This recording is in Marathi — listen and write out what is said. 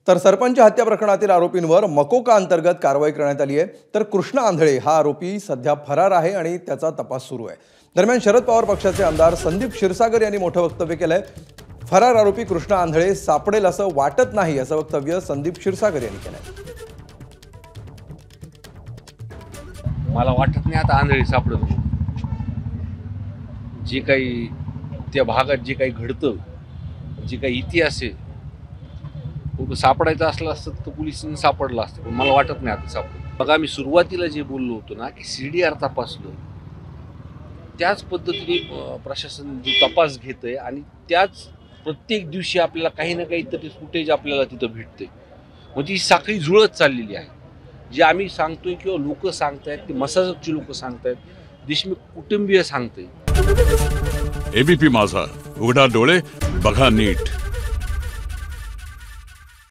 तर सरपंच हत्या प्रकरणातील आरोपींवर मकोका अंतर्गत कारवाई करण्यात आली आहे। तर कृष्ण आंधळे हा आरोपी सध्या फरार आहे आणि त्याचा तपास सुरू आहे। दरम्यान शरद पवार पक्षाचे आमदार संदीप क्षीरसागर यांनी मोठं वक्तव्य केलंय। फरार आरोपी कृष्ण आंधळे सापडेल असं वाटत नाही असं वक्तव्य संदीप क्षीरसागर यांनी केलंय। मला वाटत नाही आता आंधळी सापडत। जे काही त्या भागात जे काही घडतं, जे काही इतिहास आहे, तो सापडायचा असला असतं तर पोलिसांनी सापडला असतं, पण मला वाटत नाही आता सापडत। बघा, मी सुरुवातीला जे बोललो होतो ना की सीडीआर तपासलं, त्याच पद्धतीने प्रशासन जो तपास घेतंय आणि त्याच प्रत्येक दिवशी आपल्याला काही ना काहीतरी फुटेज आपल्याला तिथं भेटते। म्हणजे ही साखळी जुळत चाललेली आहे। जे आम्ही सांगतोय किंवा लोक सांगतायत, ते मसाजची लोक सांगतायत, देशमुख कुटुंबीय सांगतायत। एबीपी माझा, उघडा डोळे बघा नीट।